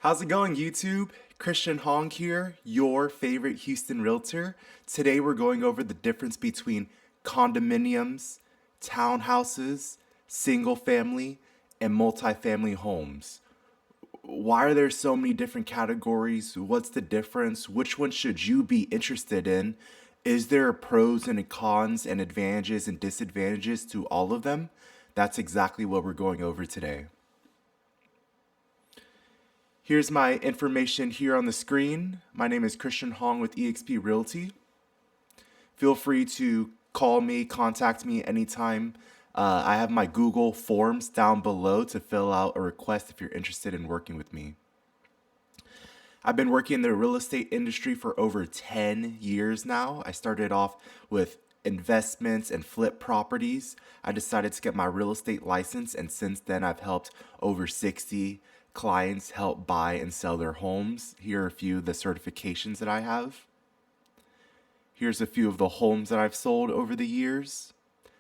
How's it going, YouTube? Christian Hoang here, your favorite Houston realtor. Today we're going over the difference between condominiums, townhouses, single family, and multifamily homes. Why are there so many different categories? What's the difference? Which one should you be interested in? Is there pros and cons and advantages and disadvantages to all of them? That's exactly what we're going over today. Here's my information here on the screen. My name is Christian Hoang with eXp Realty. Feel free to call me, contact me anytime. I have my Google Forms down below to fill out a request if you're interested in working with me. I've been working in the real estate industry for over 10 years now. I started off with investments and flip properties. I decided to get my real estate license, and since then, I've helped over 60 clients help buy and sell their homes. Here are a few of the certifications that I have. Here's a few of the homes that I've sold over the years.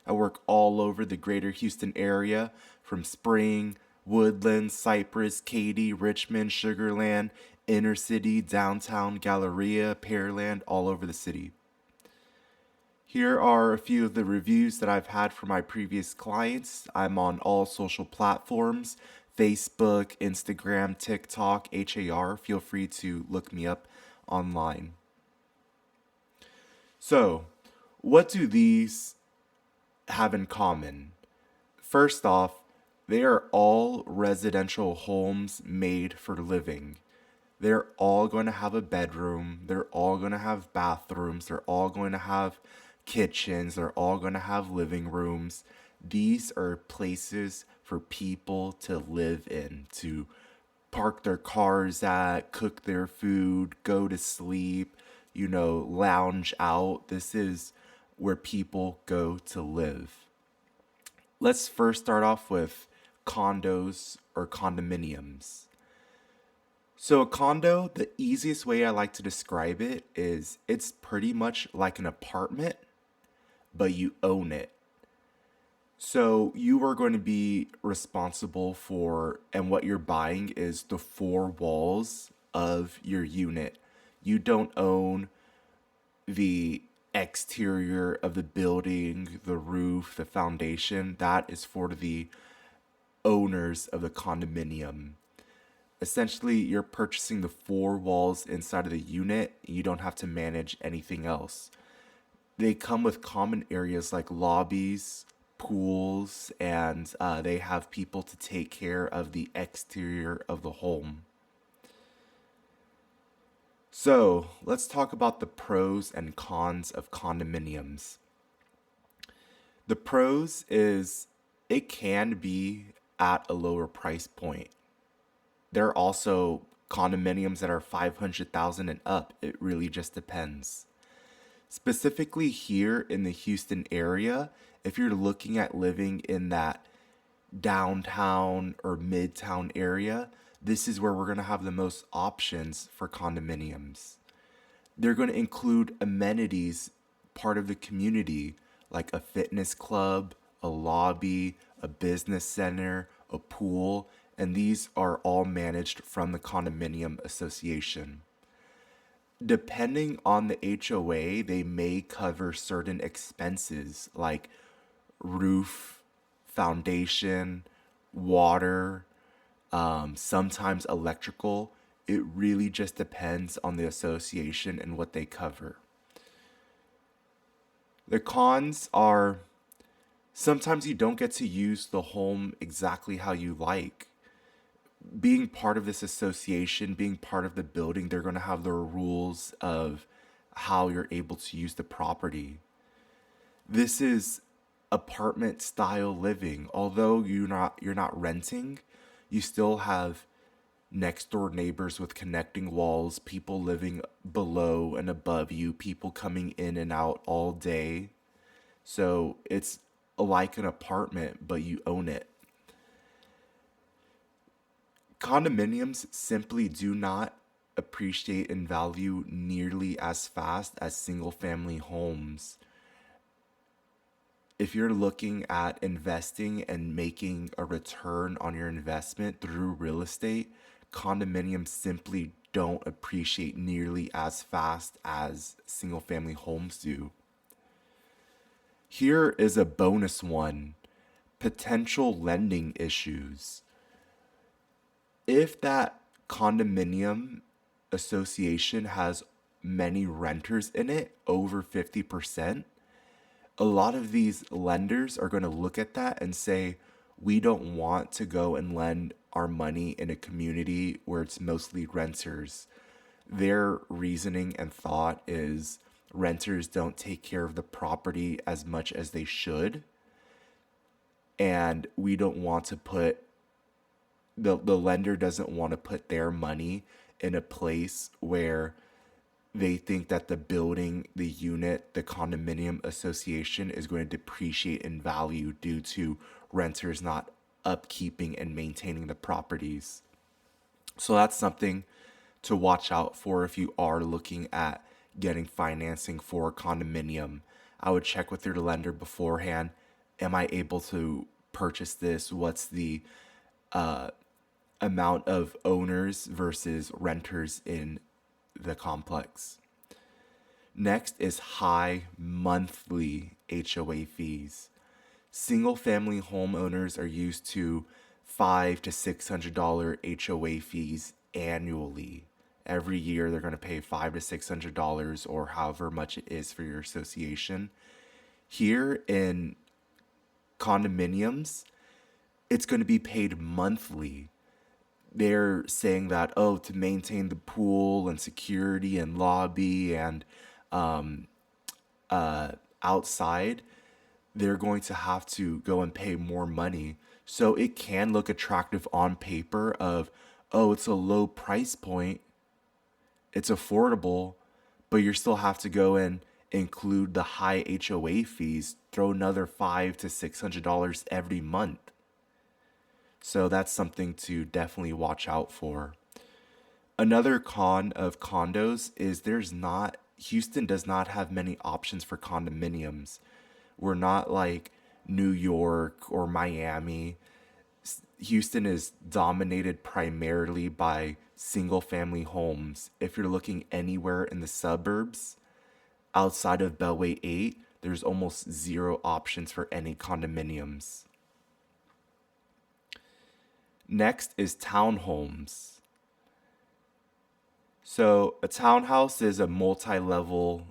I work all over the greater Houston area, from Spring, Woodland, Cypress, Katy, Richmond, Sugarland, Inner City, Downtown, Galleria, Pearland, all over the city. Here are a few of the reviews that I've had from my previous clients. I'm on all social platforms: Facebook, Instagram, TikTok, HAR. Feel free to look me up online. So, what do these have in common? First off, they are all residential homes made for living. They're all going to have a bedroom. They're all going to have bathrooms. They're all going to have kitchens. They're all going to have living rooms. These are places for people to live in, to park their cars at, cook their food, go to sleep, lounge out. This is where people go to live. Let's first start off with condos or condominiums. So a condo, the easiest way I like to describe it is it's pretty much like an apartment, but you own it. So you are going to be responsible for, and what you're buying is the four walls of your unit. You don't own the exterior of the building, the roof, the foundation. That is for the owners of the condominium. Essentially, you're purchasing the four walls inside of the unit. You don't have to manage anything else. They come with common areas like lobbies, pools, and they have people to take care of the exterior of the home. So, let's talk about the pros and cons of condominiums. The pros is it can be at a lower price point. There are also condominiums that are 500,000 and up. It really just depends. Specifically here in the Houston area, if you're looking at living in that downtown or midtown area, this is where we're going to have the most options for condominiums. They're going to include amenities, part of the community, like a fitness club, a lobby, a business center, a pool, and these are all managed from the condominium association. Depending on the HOA, they may cover certain expenses like roof, foundation, water, sometimes electrical. It really just depends on the association and what they cover. The cons are sometimes you don't get to use the home exactly how you like. Being part of this association, being part of the building, they're going to have their rules of how you're able to use the property. This is apartment style living. Although you're not renting, you still have next door neighbors with connecting walls, people living below and above you, people coming in and out all day. So it's like an apartment, but you own it. Condominiums simply do not appreciate in value nearly as fast as single family homes. If you're looking at investing and making a return on your investment through real estate, condominiums simply don't appreciate nearly as fast as single family homes do. Here is a bonus one: potential lending issues. If that condominium association has many renters in it, over 50%, a lot of these lenders are going to look at that and say, we don't want to go and lend our money in a community where it's mostly renters. Their reasoning and thought is renters don't take care of the property as much as they should. And we don't want to put, the lender doesn't want to put their money in a place where they think that the building, the unit, the condominium association is going to depreciate in value due to renters not upkeeping and maintaining the properties. So that's something to watch out for if you are looking at getting financing for a condominium. I would check with your lender beforehand. Am I able to purchase this? What's the amount of owners versus renters in the complex? Next is high monthly HOA fees. Single family homeowners are used to $500 to $600 HOA fees annually. Every year they're going to pay $500 to $600 or however much it is for your association. Here in condominiums, it's going to be paid monthly. They're saying that, oh, to maintain the pool and security and lobby and outside, they're going to have to go and pay more money. So it can look attractive on paper of, oh, it's a low price point, it's affordable, but you still have to go and include the high HOA fees, throw another $500 to $600 every month. So that's something to definitely watch out for. Another con of condos is Houston does not have many options for condominiums. We're not like New York or Miami. Houston is dominated primarily by single family homes. If you're looking anywhere in the suburbs outside of Beltway 8, there's almost zero options for any condominiums. Next is townhomes. So a townhouse is a multi-level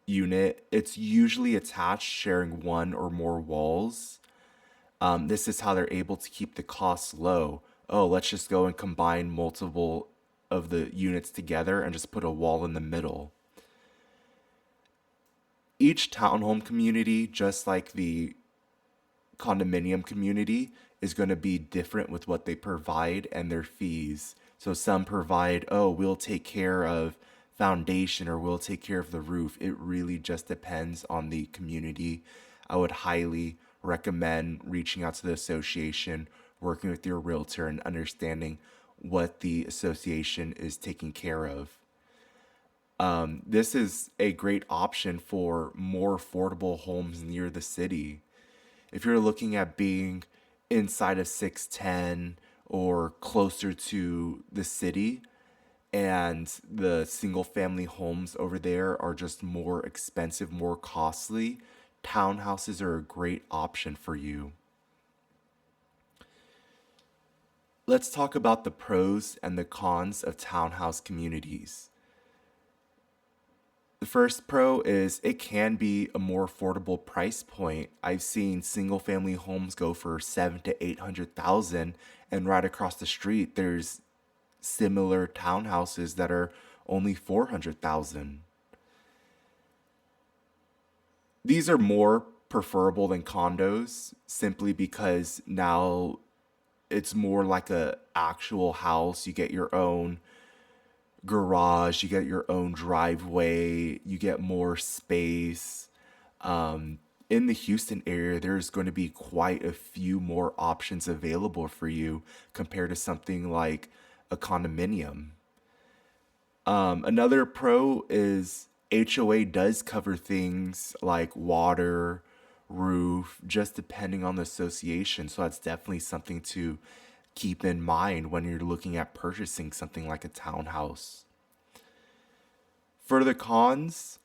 unit. It's usually attached, sharing one or more walls. This is how they're able to keep the costs low. Oh, let's just go and combine multiple of the units together and just put a wall in the middle. Each townhome community, just like the condominium community, is going to be different with what they provide and their fees. So some provide, oh, we'll take care of foundation or we'll take care of the roof. It really just depends on the community. I would highly recommend reaching out to the association, working with your realtor, and understanding what the association is taking care of. This is a great option for more affordable homes near the city. If you're looking at being inside of 610 or closer to the city, and the single family homes over there are just more expensive, more costly, townhouses are a great option for you. Let's talk about the pros and the cons of townhouse communities. The first pro is it can be a more affordable price point. I've seen single family homes go for 7 to 800,000, and right across the street there's similar townhouses that are only 400,000. These are more preferable than condos simply because now it's more like a actual house. You get your own garage, you get your own driveway, you get more space. In the Houston area, there's going to be quite a few more options available for you compared to something like a condominium. Another pro is HOA does cover things like water, roof, just depending on the association. So that's definitely something to keep in mind when you're looking at purchasing something like a townhouse. For the cons,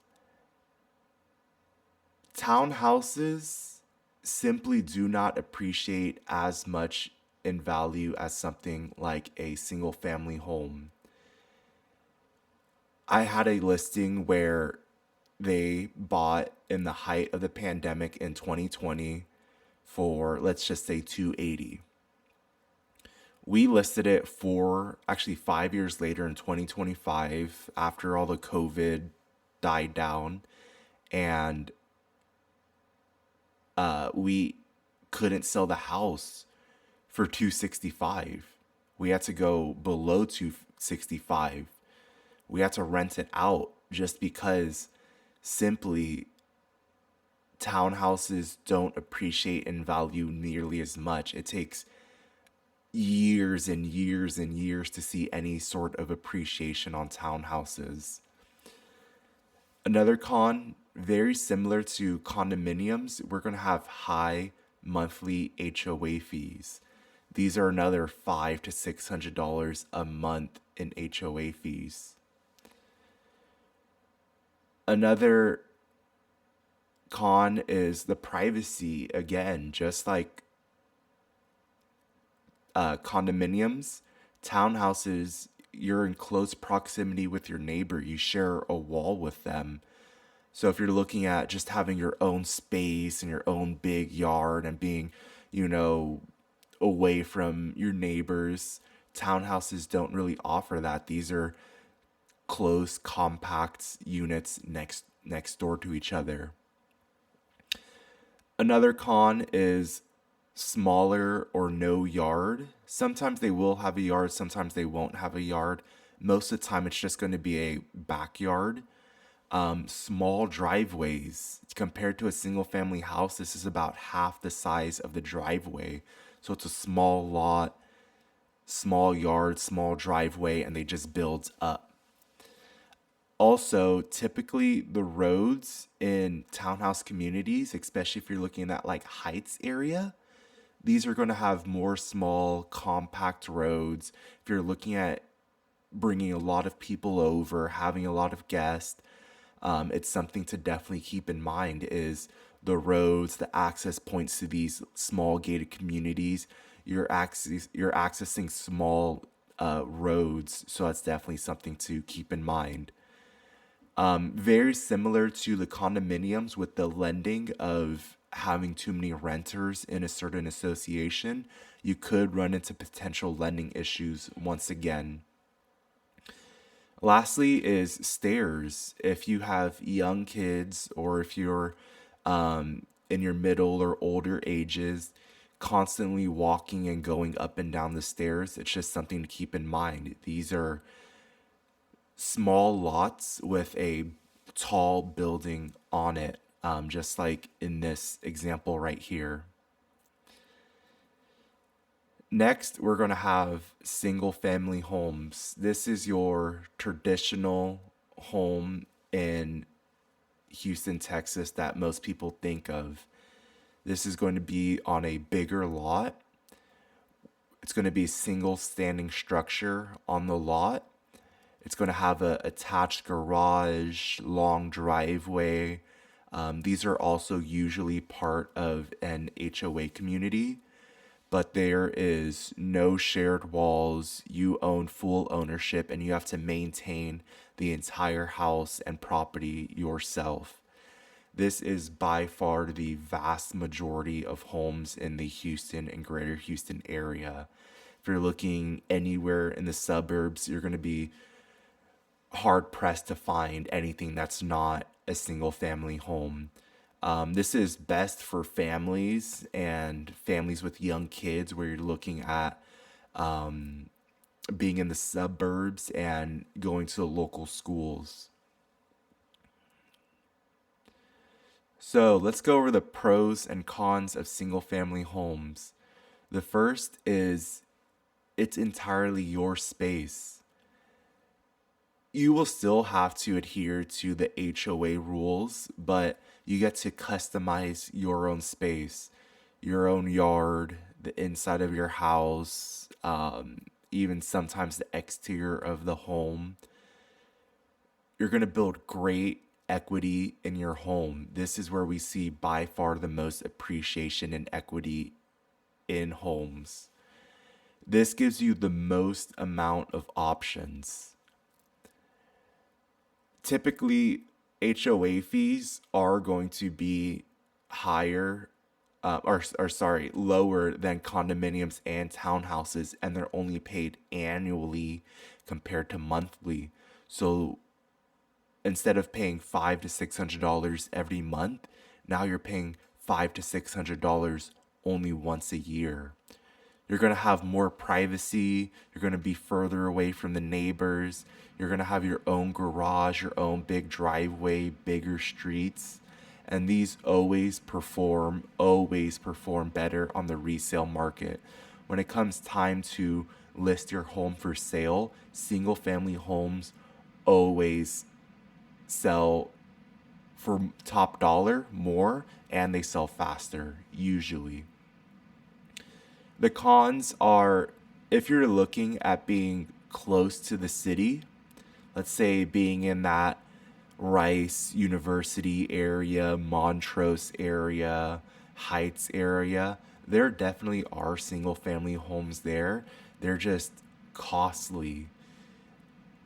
townhouses simply do not appreciate as much in value as something like a single family home. I had a listing where they bought in the height of the pandemic in 2020 for, let's just say, 280. We listed it for actually 5 years later in 2025 after all the COVID died down, and we couldn't sell the house for 265. We had to go below 265. We had to rent it out just because simply townhouses don't appreciate and value nearly as much. It takes years and years and years to see any sort of appreciation on townhouses. Another con, very similar to condominiums, we're going to have high monthly HOA fees. These are another $500 to $600 a month in HOA fees. Another con is the privacy. Again, just like condominiums, townhouses, you're in close proximity with your neighbor. You share a wall with them. So if you're looking at just having your own space and your own big yard and being, you know, away from your neighbors, townhouses don't really offer that. These are close, compact units next door to each other. Another con is smaller or no yard. Sometimes they will have a yard, sometimes they won't have a yard. Most of the time, it's just going to be a backyard. Small driveways. Compared to a single family house, this is about half the size of the driveway. So it's a small lot, small yard, small driveway, and they just build up. Also, typically the roads in townhouse communities, especially if you're looking at like Heights area, these are going to have more small, compact roads. If you're looking at bringing a lot of people over, having a lot of guests, it's something to definitely keep in mind is the roads, the access points to these small gated communities. You're accessing small roads, so that's definitely something to keep in mind. Very similar to the condominiums with the lending of having too many renters in a certain association, you could run into potential lending issues once again. Lastly is stairs. If you have young kids or if you're in your middle or older ages, constantly walking and going up and down the stairs, it's just something to keep in mind. These are small lots with a tall building on it, just like in this example right here. Next, we're going to have single family homes. This is your traditional home in Houston, Texas that most people think of. This is going to be on a bigger lot. It's going to be a single standing structure on the lot. It's going to have a attached garage, long driveway. These are also usually part of an HOA community, but there is no shared walls. You own full ownership and you have to maintain the entire house and property yourself. This is by far the vast majority of homes in the Houston and greater Houston area. If you're looking anywhere in the suburbs, you're going to be hard pressed to find anything that's not a single family home. This is best for families and families with young kids where you're looking at being in the suburbs and going to the local schools. So let's go over the pros and cons of single family homes. The first is it's entirely your space. You will still have to adhere to the HOA rules, but you get to customize your own space, your own yard, the inside of your house, even sometimes the exterior of the home. You're going to build great equity in your home. This is where we see by far the most appreciation and equity in homes. This gives you the most amount of options. Typically, HOA fees are going to be higher, lower than condominiums and townhouses, and they're only paid annually compared to monthly. So instead of paying $500 to $600 every month, now you're paying $500 to $600 only once a year. You're going to have more privacy. You're going to be further away from the neighbors. You're going to have your own garage, your own big driveway, bigger streets. And these always perform better on the resale market. When it comes time to list your home for sale, single family homes always sell for top dollar more, and they sell faster usually. The cons are, if you're looking at being close to the city, let's say being in that Rice University area, Montrose area, Heights area, there definitely are single family homes there. They're just costly.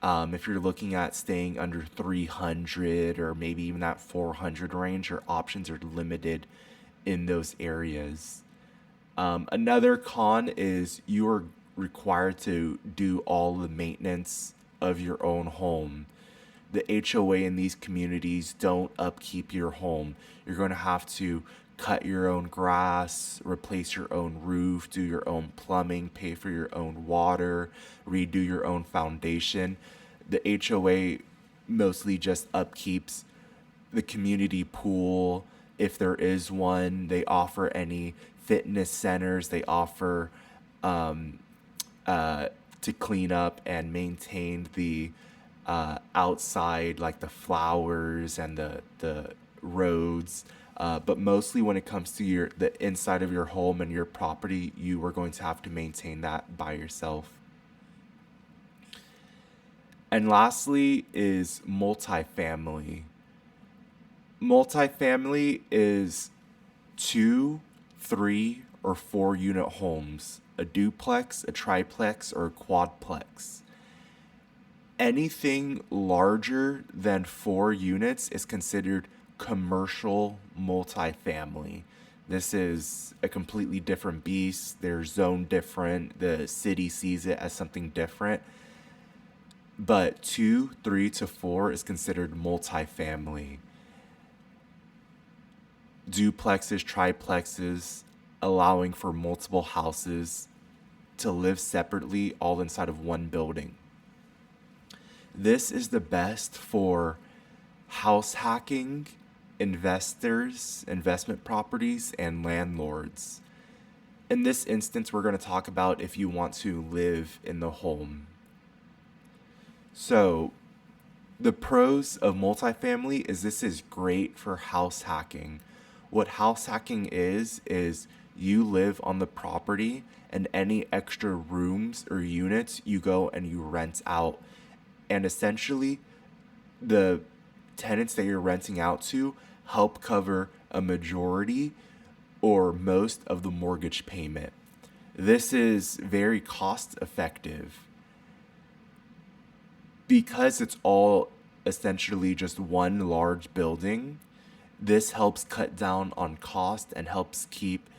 If you're looking at staying under 300 or maybe even that 400 range, your options are limited in those areas. Another con is you are required to do all the maintenance of your own home. The HOA in these communities don't upkeep your home. You're going to have to cut your own grass, replace your own roof, do your own plumbing, pay for your own water, redo your own foundation. The HOA mostly just upkeeps the community pool, if there is one. They offer any fitness centers. They offer to clean up and maintain the outside, like the flowers and the roads. But mostly when it comes to the inside of your home and your property, you are going to have to maintain that by yourself. And lastly is multifamily. Multifamily is 2, 3, or 4 unit homes, a duplex, a triplex, or a quadplex. Anything larger than 4 units is considered commercial multifamily. This is a completely different beast. They're zoned different. The city sees it as something different. But 2, 3 to 4 is considered multifamily. Duplexes, triplexes, allowing for multiple houses to live separately, all inside of one building. This is the best for house hacking, investors, investment properties, and landlords. In this instance, we're going to talk about if you want to live in the home. So, the pros of multifamily is this is great for house hacking. What house hacking is you live on the property, and any extra rooms or units you go and you rent out. And essentially, the tenants that you're renting out to help cover a majority or most of the mortgage payment. This is very cost effective because it's all essentially just one large building. This helps cut down on cost and helps keep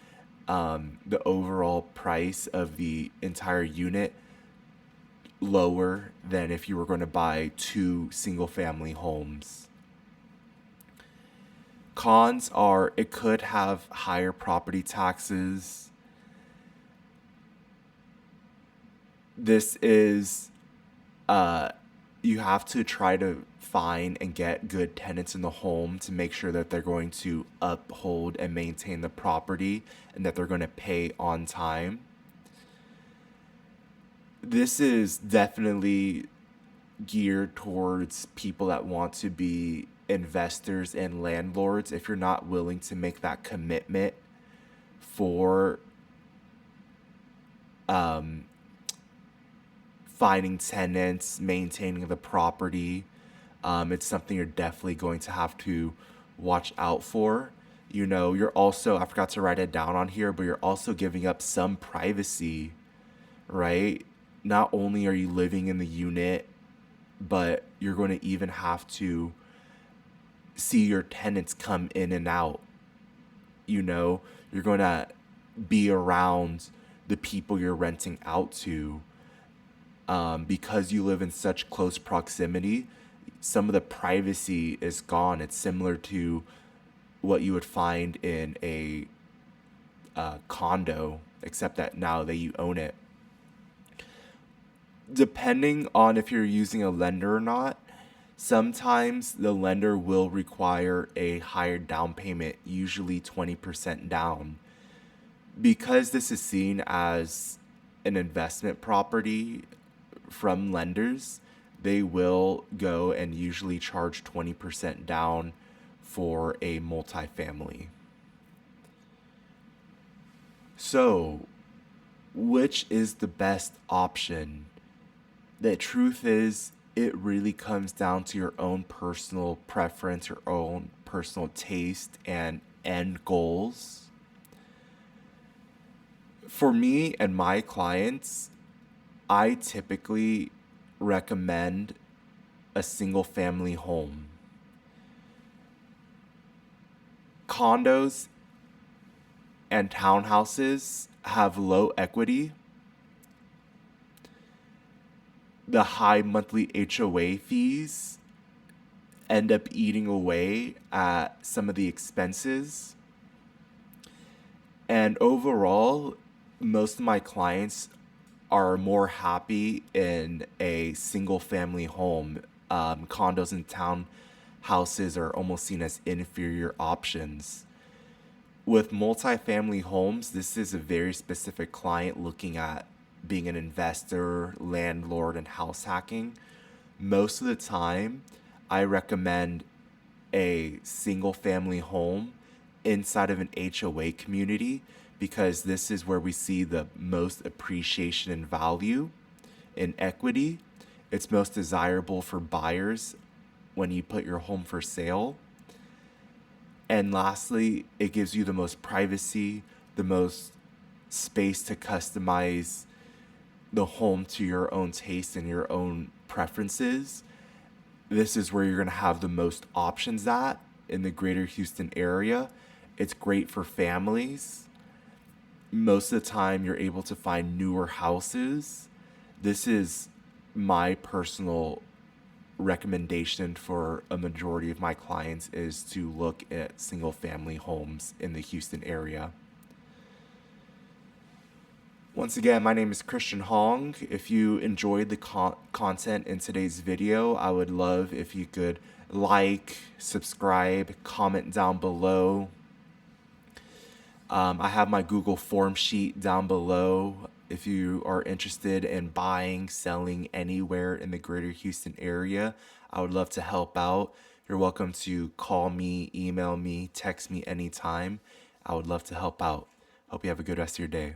the overall price of the entire unit lower than if you were going to buy 2 single family homes. Cons are it could have higher property taxes. This is you have to try to find and get good tenants in the home to make sure that they're going to uphold and maintain the property and that they're going to pay on time. This is definitely geared towards people that want to be investors and landlords. If you're not willing to make that commitment for finding tenants, maintaining the property. It's something you're definitely going to have to watch out for. You know, you're also, I forgot to write it down on here, but you're also giving up some privacy, right? Not only are you living in the unit, but you're going to even have to see your tenants come in and out. You know, you're going to be around the people you're renting out to. Because you live in such close proximity, some of the privacy is gone. It's similar to what you would find in a condo, except that now that you own it. Depending on if you're using a lender or not, sometimes the lender will require a higher down payment, usually 20% down. Because this is seen as an investment property from lenders, they will go and usually charge 20% down for a multifamily. So, which is the best option? The truth is, it really comes down to your own personal preference, your own personal taste, and end goals. For me and my clients, I typically recommend a single family home. Condos and townhouses have low equity. The high monthly HOA fees end up eating away at some of the expenses. And overall, most of my clients are more happy in a single family home. Condos and townhouses are almost seen as inferior options. With multifamily homes, this is a very specific client looking at being an investor, landlord, and house hacking. Most of the time, I recommend a single family home inside of an HOA community because this is where we see the most appreciation in value, in equity. It's most desirable for buyers when you put your home for sale. And lastly, it gives you the most privacy, the most space to customize the home to your own taste and your own preferences. This is where you're going to have the most options at in the greater Houston area. It's great for families. Most of the time, you're able to find newer houses. This is my personal recommendation for a majority of my clients is to look at single family homes in the Houston area. Once again, my name is Christian Hoang. If you enjoyed the content in today's video, I would love if you could like, subscribe, comment down below. I have my Google form sheet down below. If you are interested in buying, selling anywhere in the greater Houston area, I would love to help out. You're welcome to call me, email me, text me anytime. I would love to help out. Hope you have a good rest of your day.